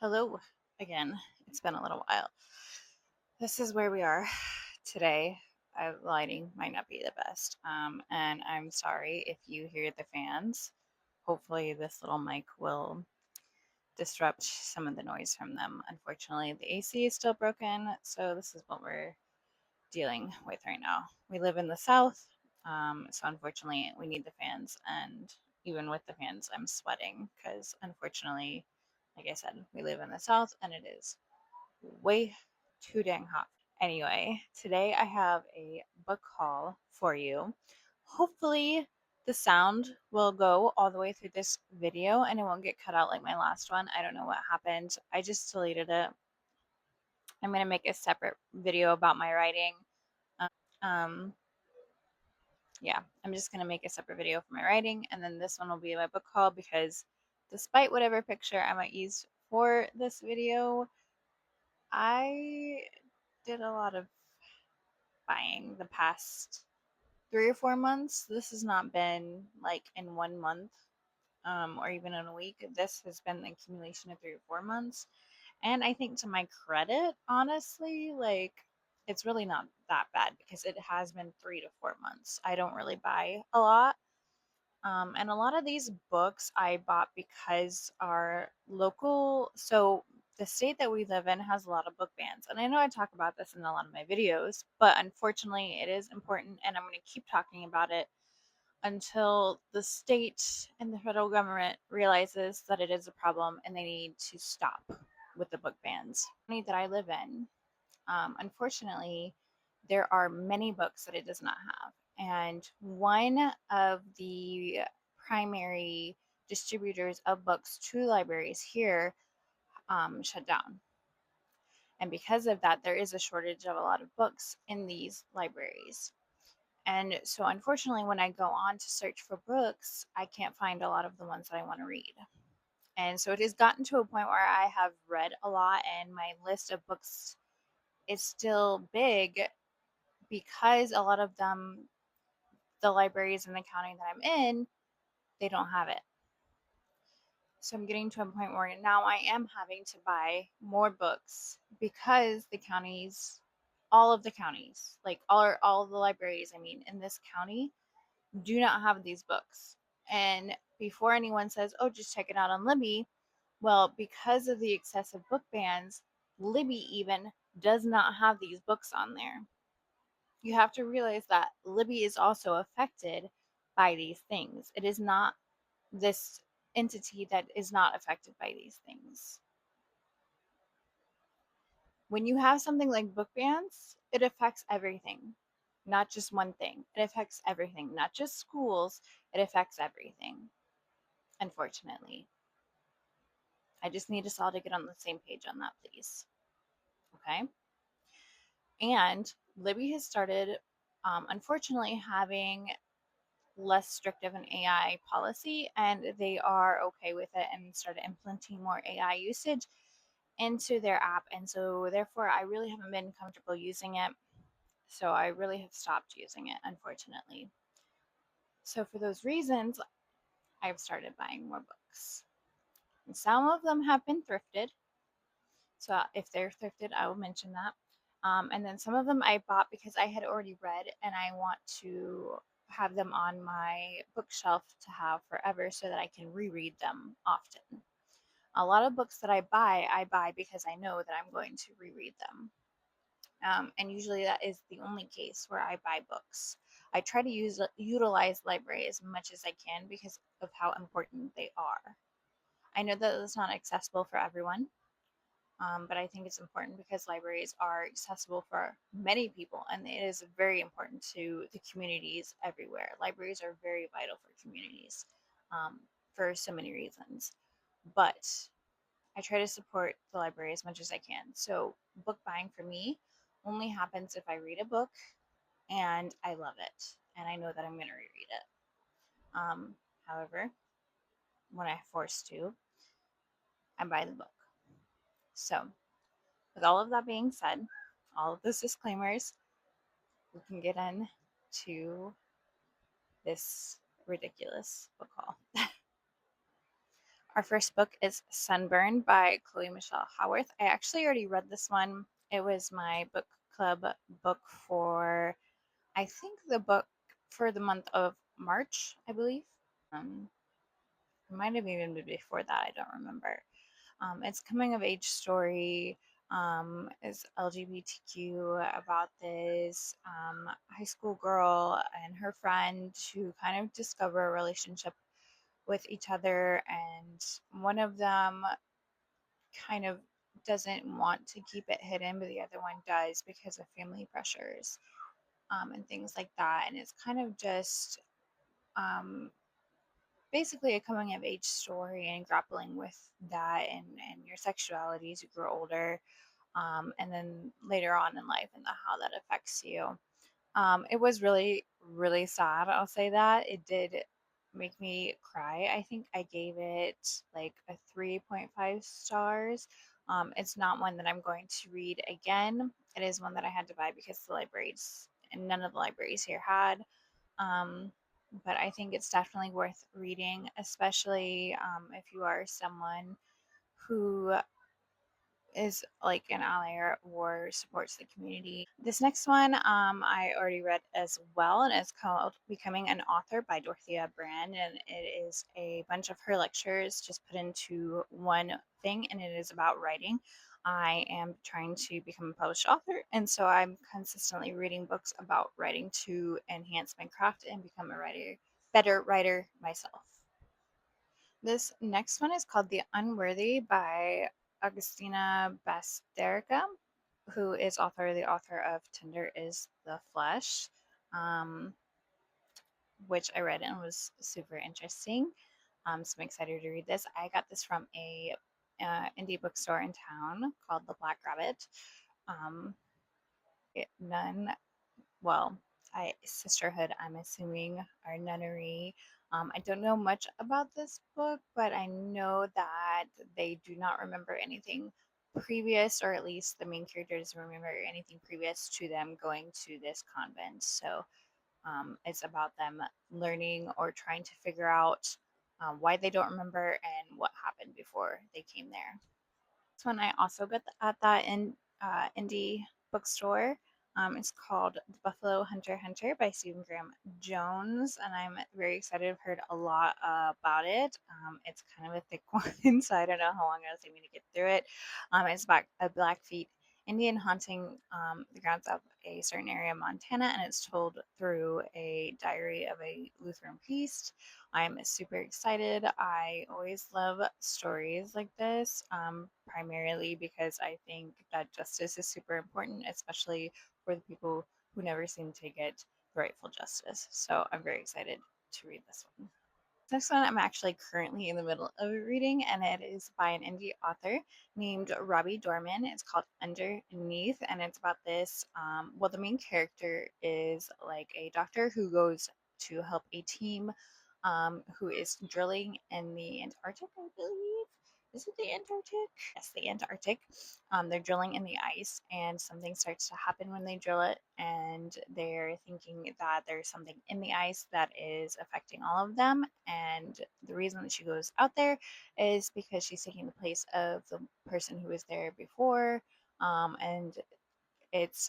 Hello again. It's been a little while. This is where we are today. Lighting might not be the best. And I'm sorry if you hear the fans. Hopefully, this little mic will disrupt some of the noise from them. Unfortunately, the AC is still broken, so this is what we're dealing with right now. We live in the South, so unfortunately, we need the fans. And even with the fans, I'm sweating because unfortunately, like I said, we live in the South and it is way too dang hot. Anyway, today I have a book haul for you. Hopefully, the sound will go all the way through this video and it won't get cut out like my last one. I don't know what happened. I just deleted it. I'm going to make a separate video about my writing. Um, yeah, I'm just going to make a separate video for my writing, and then this one will be my book haul because despite whatever picture I might use for this video, I did a lot of buying the past 3 or 4 months. This has not been like in 1 month, or even in a week. This has been the accumulation of 3 or 4 months. And I think to my credit, honestly, like it's really not that bad because it has been 3 to 4 months. I don't really buy a lot. And a lot of these books I bought because our local, so the state that we live in has a lot of book bans. And I know I talk about this in a lot of my videos, but unfortunately, it is important. And I'm going to keep talking about it until the state and the federal government realizes that it is a problem and they need to stop with the book bans. The county that I live in, unfortunately, there are many books that it does not have. And one of the primary distributors of books to libraries here shut down. And because of that, there is a shortage of a lot of books in these libraries. And so, unfortunately, when I go on to search for books, I can't find a lot of the ones that I want to read. And so, it has gotten to a point where I have read a lot, and my list of books is still big because a lot of them, the libraries in the county that I'm in, they don't have it. So I'm getting to a point where now I am having to buy more books because the counties, all of the counties, like all of the libraries, I mean, in this county, do not have these books. And before anyone says, oh, just check it out on Libby, well, because of the excessive book bans, Libby even does not have these books on there. You have to realize that Libby is also affected by these things. It is not this entity that is not affected by these things. When you have something like book bans, it affects everything, not just one thing. It affects everything, not just schools, it affects everything, unfortunately. I just need us all to get on the same page on that, please. Okay? And Libby has started, unfortunately, having less strict of an AI policy, and they are okay with it and started implementing more AI usage into their app. And so, therefore, I really haven't been comfortable using it. So, I really have stopped using it, unfortunately. So, for those reasons, I've started buying more books. And some of them have been thrifted. So, if they're thrifted, I will mention that. And then some of them I bought because I had already read and I want to have them on my bookshelf to have forever so that I can reread them often. A lot of books that I buy because I know that I'm going to reread them. And usually that is the only case where I buy books. I try to utilize library as much as I can because of how important they are. I know that it's not accessible for everyone, but I think it's important because libraries are accessible for many people, and it is very important to the communities everywhere. Libraries are very vital for communities for so many reasons. But I try to support the library as much as I can. So, book buying for me only happens if I read a book and I love it and I know that I'm going to reread it. However, when I'm forced to, I buy the book. So, with all of that being said, all of those disclaimers, we can get into this ridiculous book haul. Our first book is Sunburn by Chloe Michelle Howarth. I actually already read this one. It was my book club book for, I think, the book for the month of March, I believe. Um, it might have even been before that. I don't remember. It's coming of age story. Is LGBTQ about this high school girl and her friend who kind of discover a relationship with each other, and one of them kind of doesn't want to keep it hidden, but the other one does because of family pressures and things like that. And it's kind of just um, basically a coming of age story and grappling with that and your sexuality as you grow older, and then later on in life and how that affects you. It was really, really sad. I'll say that. It did make me cry. I think I gave it like a 3.5 stars. It's not one that I'm going to read again. It is one that I had to buy because the libraries and none of the libraries here had. Um, but I think it's definitely worth reading, especially if you are someone who is like an ally or supports the community. This next one I already read as well, and it's called Becoming an Author by Dorothea Brand. And it is a bunch of her lectures just put into one thing, and it is about writing. I am trying to become a published author, and so I'm consistently reading books about writing to enhance my craft and become a better writer myself. This next one is called The Unworthy by Augustina Basterica, who is the author of Tender is the Flesh, um, which I read and was super interesting. So I'm excited to read this. I got this from a indie bookstore in town called The Black Rabbit. Um, None well, I sisterhood, I'm assuming, our nunnery. I don't know much about this book, but I know that they do not remember anything previous, or at least the main character doesn't remember anything previous to them going to this convent. So it's about them learning or trying to figure out why they don't remember and what happened before they came there. This one I also got at that indie bookstore. It's called The Buffalo Hunter by Stephen Graham Jones, and I'm very excited. I've heard a lot about it. It's kind of a thick one, so I don't know how long it'll take me to get through it. It's about a Blackfeet Indian haunting the grounds of a certain area of Montana, and it's told through a diary of a Lutheran priest. I'm super excited. I always love stories like this, primarily because I think that justice is super important, especially for the people who never seem to get the rightful justice. So I'm very excited to read this one. Next one I'm actually currently in the middle of reading, and it is by an indie author named Robbie Dorman. It's called Underneath, and it's about this. Well, the main character is like a doctor who goes to help a team who is drilling in the Antarctic, I believe. Is it the Antarctic? Yes, the Antarctic. They're drilling in the ice, and something starts to happen when they drill it, and they're thinking that there's something in the ice that is affecting all of them. And the reason that she goes out there is because she's taking the place of the person who was there before, and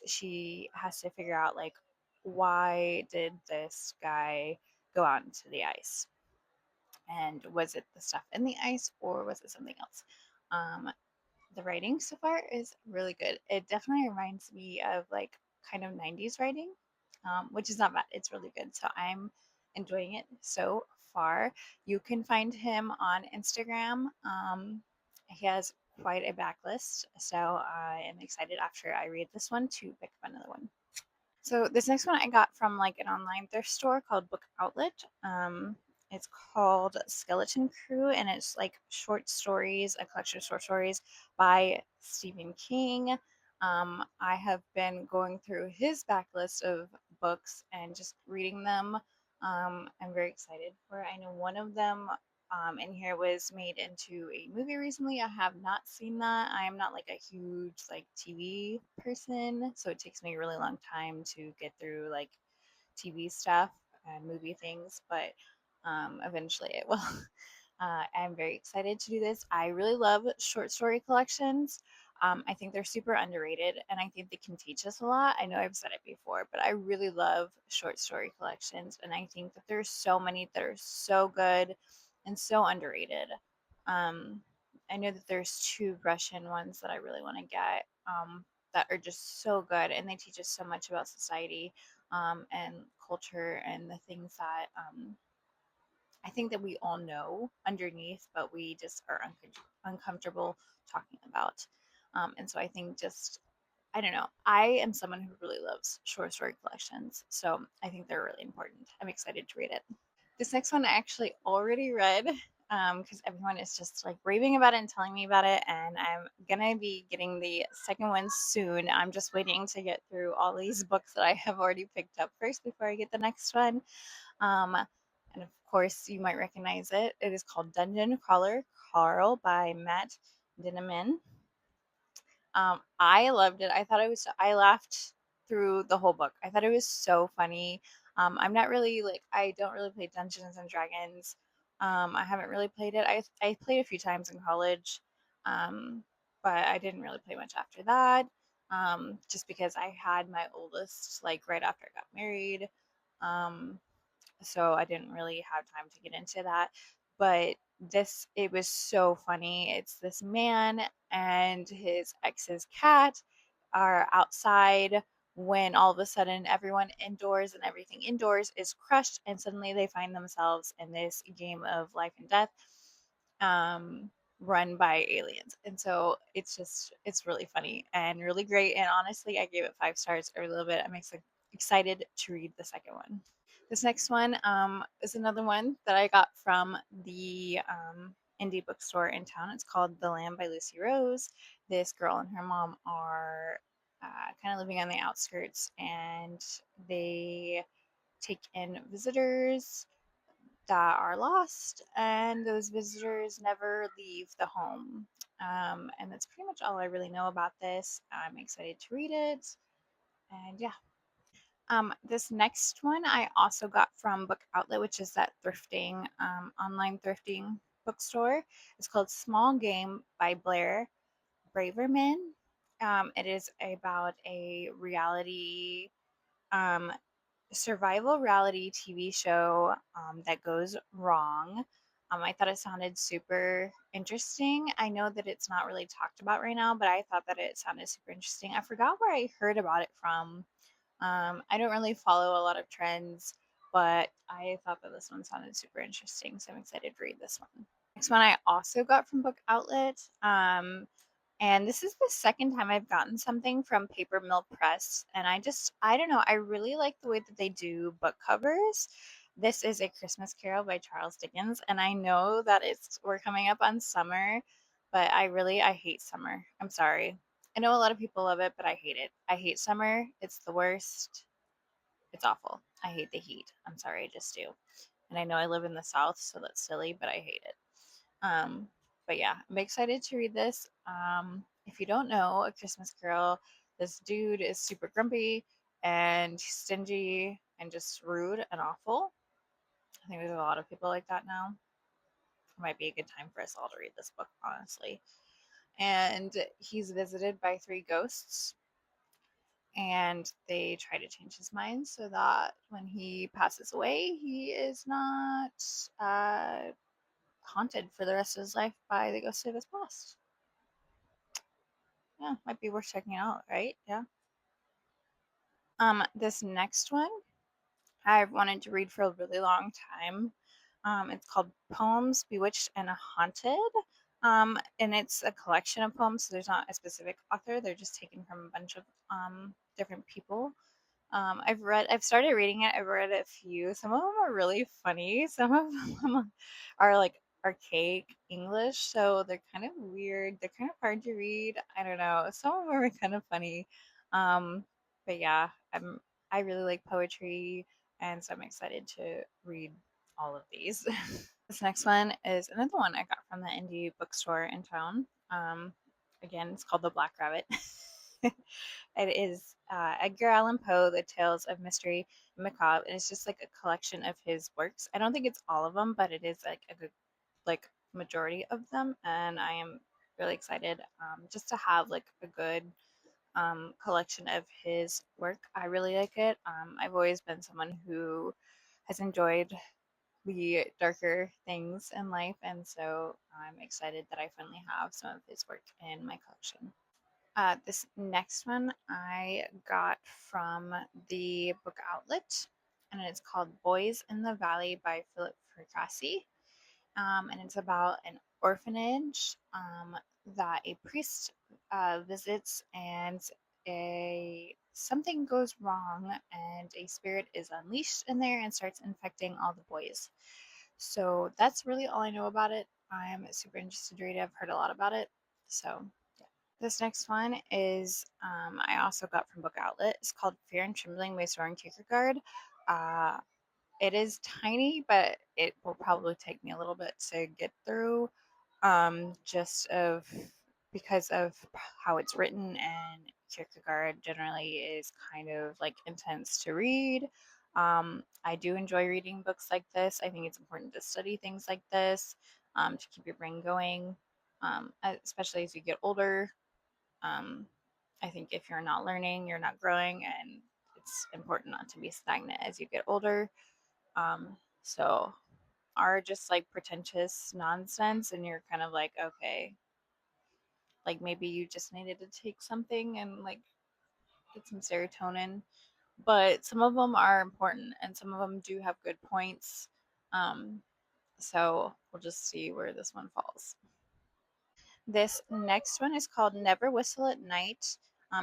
she has to figure out like why did this guy go out into the ice, and was it the stuff in the ice or was it something else? Um, the writing so far is really good. It definitely reminds me of like kind of 90s writing, which is not bad. It's really good. So I'm enjoying it so far. You can find him on Instagram. He has quite a backlist. So I am excited after I read this one to pick up another one. So this next one I got from like an online thrift store called Book Outlet. It's called Skeleton Crew, and it's like short stories, a collection of short stories by Stephen King. I have been going through his backlist of books and just reading them. I'm very excited for it. I know one of them in here was made into a movie recently. I have not seen that. I am not like a huge like TV person, so it takes me a really long time to get through like TV stuff and movie things, but eventually it will. I'm very excited to do this. I really love short story collections. I think they're super underrated and I think they can teach us a lot. I know I've said it before, but I really love short story collections. And I think that there's so many that are so good and so underrated. Um, I know that there's two Russian ones that I really want to get that are just so good and they teach us so much about society and culture and the things that I think that we all know underneath, but we just are uncomfortable talking about. And so I think just, I don't know, I am someone who really loves short story collections. So I think they're really important. I'm excited to read it. This next one I actually already read because everyone is just like raving about it and telling me about it. And I'm going to be getting the second one soon. I'm just waiting to get through all these books that I have already picked up first before I get the next one. Um, and of course, you might recognize it. It is called Dungeon Crawler Carl by Matt Dinneman. I loved it. I thought it was, I laughed through the whole book. I thought it was so funny. I'm not really like, I don't really play Dungeons and Dragons. I haven't really played it. I played a few times in college, um, but I didn't really play much after that. Just because I had my oldest like right after I got married. Um, so I didn't really have time to get into that. But this, it was so funny. It's this man and his ex's cat are outside when all of a sudden everyone indoors and everything indoors is crushed, and suddenly they find themselves in this game of life and death. Um, Run by aliens. And so it's just, it's really funny and really great. And honestly, I gave it 5 stars every little bit. I'm excited to read the second one. This next one is another one that I got from the indie bookstore in town. It's called The Lamb by Lucy Rose. This girl and her mom are kind of living on the outskirts and they take in visitors that are lost, and those visitors never leave the home. And that's pretty much all I really know about this. I'm excited to read it. And yeah, this next one I also got from Book Outlet, which is that thrifting, online thrifting bookstore. It's called Small Game by Blair Braverman. It is about a reality, um, survival reality TV show that goes wrong. I thought it sounded super interesting. I know that it's not really talked about right now, but I thought that it sounded super interesting. I forgot where I heard about it from. I don't really follow a lot of trends, but I thought that this one sounded super interesting, so I'm excited to read this one. Next one I also got from Book Outlet. And this is the second time I've gotten something from Paper Mill Press. And I don't know, I really like the way that they do book covers. This is A Christmas Carol by Charles Dickens. And I know that we're coming up on summer, but I hate summer. I'm sorry. I know a lot of people love it, but I hate it. I hate summer. It's the worst. It's awful. I hate the heat. I'm sorry, I just do. And I know I live in the South, so that's silly, but I hate it. Um, but yeah, I'm excited to read this. If you don't know, A Christmas Carol, this dude is super grumpy and stingy and just rude and awful. I think there's a lot of people like that now. It might be a good time for us all to read this book, honestly. And he's visited by three ghosts, and they try to change his mind so that when he passes away, he is not uh, haunted for the rest of his life by the ghosts of his past. Yeah, might be worth checking out, right? Yeah. This next one I've wanted to read for a really long time. It's called Poems Bewitched and Haunted. And it's a collection of poems, so there's not a specific author. They're just taken from a bunch of different people. I've started reading it. I've read a few. Some of them are really funny. Some of them are like archaic English, so they're kind of weird. They're kind of hard to read. I don't know. Some of them are kind of funny. Um, but yeah, I really like poetry, and so I'm excited to read all of these. This next one is another one I got from the indie bookstore in town. Again, it's called The Black Rabbit. It is Edgar Allan Poe, The Tales of Mystery and Macabre, and it's just like a collection of his works. I don't think it's all of them, but it is like a good like majority of them, and I am really excited just to have like a good collection of his work. I really like it. I've always been someone who has enjoyed the darker things in life, and so I'm excited that I finally have some of his work in my collection. This next one I got from the book outlet, and it's called Boys in the Valley by Philip Fracassi. And it's about an orphanage that a priest visits, and a something goes wrong, and a spirit is unleashed in there and starts infecting all the boys. So that's really all I know about it. I'm super interested to read it. I've heard a lot about it. So yeah. This next one is I also got from Book Outlet. It's called Fear and Trembling by Soren Kierkegaard. Uh, it is tiny, but it will probably take me a little bit to get through, just of because of how it's written, and Kierkegaard generally is kind of like intense to read. I do enjoy reading books like this. I think it's important to study things like this, to keep your brain going, especially as you get older. Um, I think if you're not learning, you're not growing, and it's important not to be stagnant as you get older. So are just like pretentious nonsense, and you're kind of like, okay, like maybe you just needed to take something and like get some serotonin. But some of them are important, and some of them do have good points. Um, so we'll just see where this one falls. This next one is called Never Whistle at Night.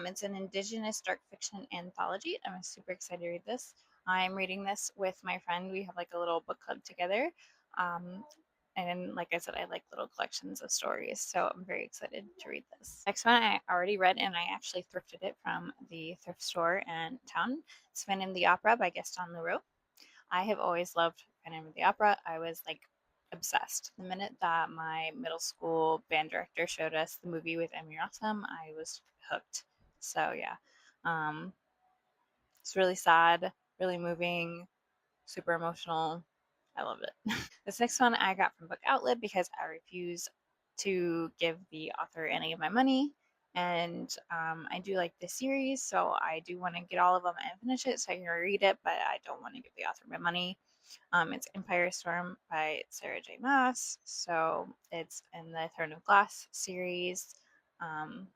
It's an Indigenous dark fiction anthology. I'm super excited to read this. I'm reading this with my friend. We have like a little book club together. Um, and like I said, I like little collections of stories, so I'm very excited to read this. Next one I already read, and I actually thrifted it from the thrift store in town. It's Phantom of the Opera by Gaston Leroux. I have always loved Phantom of the Opera. I was like obsessed. The minute that my middle school band director showed us the movie with Emmy Rossum, I was hooked. So yeah, um, it's really sad, really moving, super emotional. I love it. This next one I got from Book Outlet because I refuse to give the author any of my money. And I do like this series, so I do want to get all of them and finish it so I can read it, but I don't want to give the author my money. It's Empire Storm by Sarah J. Maas. So it's in the Throne of Glass series. Um,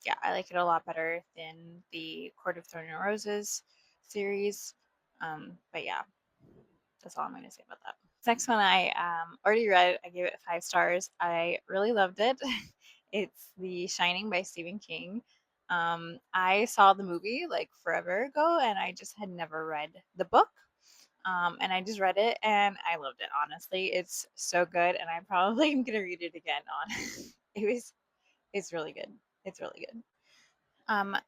yeah, I like it a lot better than the Court of Thorn and Roses series. But yeah, that's all I'm going to say about that. Next one I already read. I gave it 5 stars. I really loved it. It's The Shining by Stephen King. I saw the movie like forever ago, and I just had never read the book. And I just read it, and I loved it. Honestly, it's so good, and I probably am gonna read it again. On it was, it's really good. It's really good.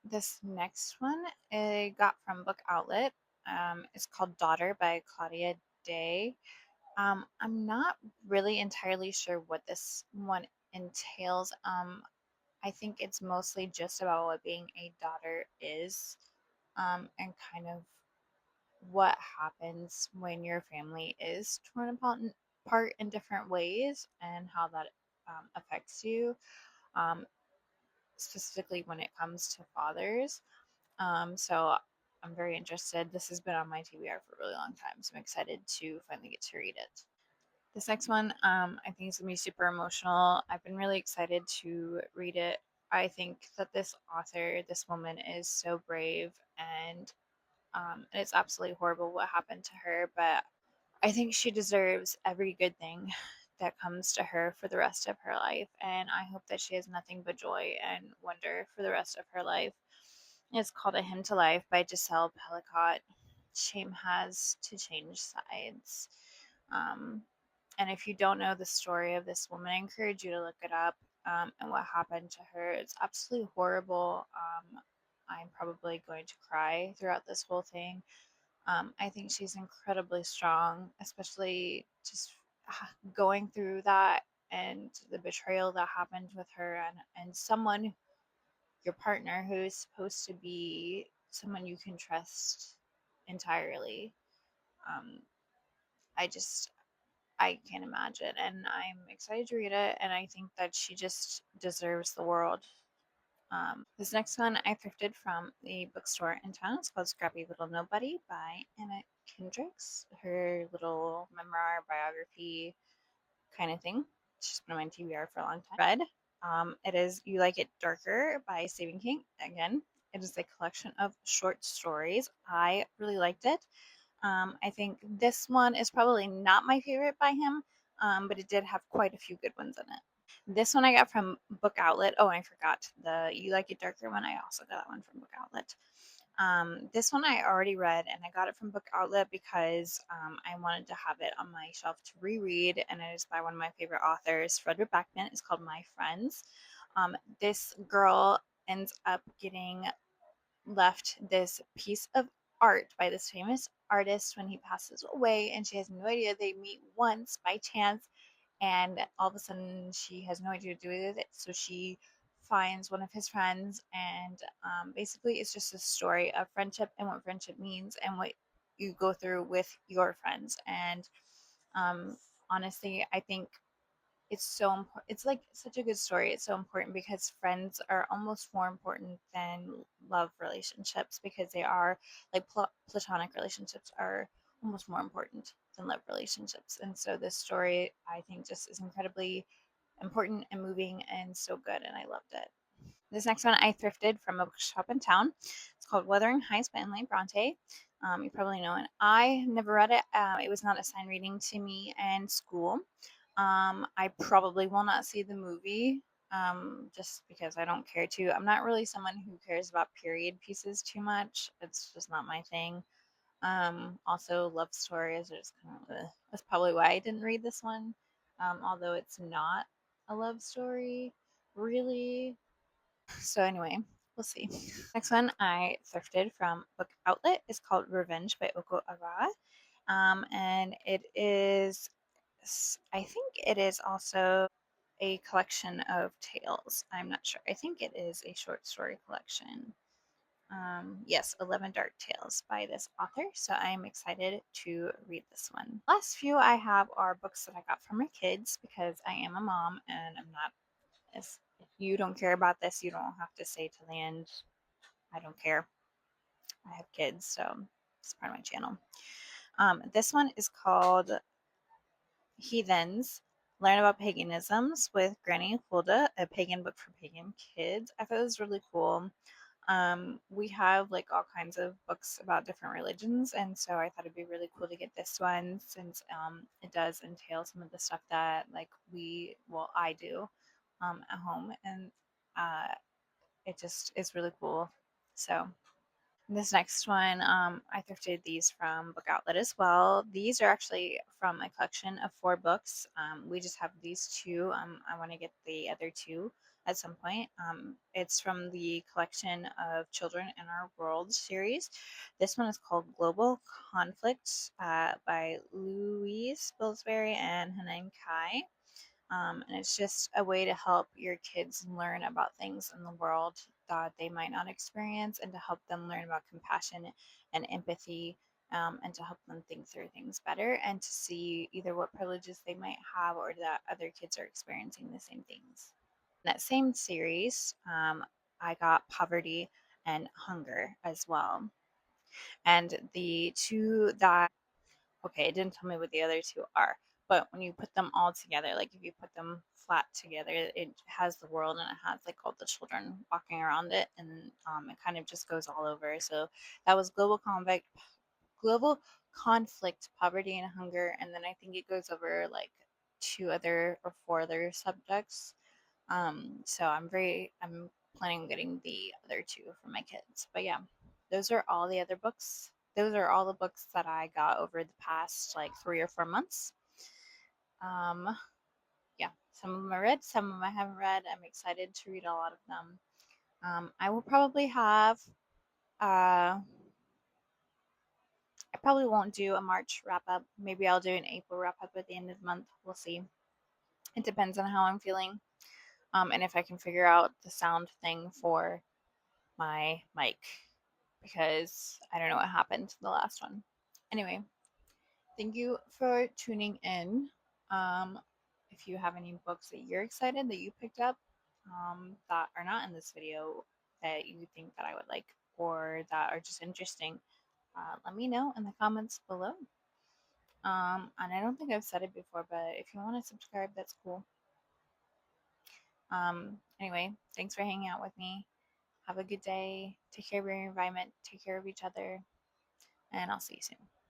This next one I got from Book Outlet. It's called Daughter by Claudia Day. I'm not really entirely sure what this one entails. I think it's mostly just about what being a daughter is, and kind of what happens when your family is torn apart in different ways, and how that affects you, um, specifically when it comes to fathers. So I'm very interested. This has been on my TBR for a really long time, so I'm excited to finally get to read it. This next one, I think is gonna be super emotional. I've been really excited to read it. I think that this author, this woman, is so brave, and it's absolutely horrible what happened to her. But I think she deserves every good thing that comes to her for the rest of her life, and I hope that she has nothing but joy and wonder for the rest of her life. It's called A Hymn to Life by Giselle Pellicott. Shame has to change sides. Um, and if you don't know the story of this woman, I encourage you to look it up, and what happened to her. It's absolutely horrible. I'm probably going to cry throughout this whole thing. I think she's incredibly strong, especially just going through that, and the betrayal that happened with her, and someone, your partner, who is supposed to be someone you can trust entirely. Um, I just I can't imagine. And I'm excited to read it. And I think that she just deserves the world. This next one I thrifted from the bookstore in town. It's called Scrappy Little Nobody by Anna Kendricks. Her little memoir biography kind of thing. She's been on my TBR for a long time. Read. It is You Like It Darker by Stephen King. Again, it is a collection of short stories. I really liked it. I think this one is probably not my favorite by him, but it did have quite a few good ones in it. This one I got from Book Outlet. Oh, I forgot the You Like It Darker one. I also got that one from Book Outlet. This one I already read, and I got it from Book Outlet because I wanted to have it on my shelf to reread, and it is by one of my favorite authors, Frederick Backman. It's called My Friends. This girl ends up getting left this piece of art by this famous artist when he passes away, and she has no idea. They meet once by chance, and all of a sudden she has no idea what to do with it. So she finds one of his friends, and basically it's just a story of friendship and what friendship means and what you go through with your friends. And um, honestly, I think it's so important. It's like such a good story. It's so important because friends are almost more important than love relationships, because they are like platonic relationships are almost more important than love relationships. And so this story, I think, just is incredibly important and moving and so good, and I loved it. This next one I thrifted from a bookshop in town. It's called Wuthering Heights by Emily Bronte. You probably know it. I never read it. It was not assigned reading to me in school. I probably will not see the movie, just because I don't care to. I'm not really someone who cares about period pieces too much. It's just not my thing. Also, love stories are just kind of, that's probably why I didn't read this one. Although it's not a love story, really. So anyway, we'll see. Next one I thrifted from Book Outlet is called Revenge by Oko Awa. And it is, I think it is also a collection of tales. I'm not sure. I think it is a short story collection. Yes, 11 Dark Tales by this author. So I'm excited to read this one. Last few I have are books that I got from my kids because I am a mom and I'm not, if you don't care about this, you don't have to stay to the end. I don't care. I have kids, so it's part of my channel. This one is called Heathens. Learn about paganisms with Granny Hulda, a pagan book for pagan kids. I thought it was really cool. We have like all kinds of books about different religions, and so I thought it'd be really cool to get this one since it does entail some of the stuff that like I do at home, and uh, it just is really cool. So this next one, I thrifted these from Book Outlet as well. These are actually from a collection of 4 books. We just have these two. I want to get the other two at some point. It's from the collection of Children in Our World series. This one is called Global Conflict by Louise Pillsbury and Hanan Kai. And it's just a way to help your kids learn about things in the world that they might not experience, and to help them learn about compassion and empathy, and to help them think through things better, and to see either what privileges they might have or that other kids are experiencing the same things. In that same series, I got Poverty and Hunger as well. And the two that, okay, it didn't tell me what the other two are, but when you put them all together, like if you put them flat together, it has the world and it has like all the children walking around it, and it kind of just goes all over. So that was global conflict, poverty and hunger, and then I think it goes over like 4 other subjects. So I'm planning on getting the other two for my kids. But yeah, those are all the other books. Those are all the books that I got over the past like 3 or 4 months. Um, yeah, some of them I read, some of them I haven't read. I'm excited to read a lot of them. I will probably have, I probably won't do a March wrap up. Maybe I'll do an April wrap up at the end of the month. We'll see. It depends on how I'm feeling. And if I can figure out the sound thing for my mic, because I don't know what happened to the last one. Anyway, thank you for tuning in. Um, if you have any books that you're excited that you picked up that are not in this video that you think that I would like or that are just interesting, let me know in the comments below. And I don't think I've said it before, but if you want to subscribe, that's cool. Anyway, thanks for hanging out with me. Have a good day. Take care of your environment. Take care of each other. And I'll see you soon.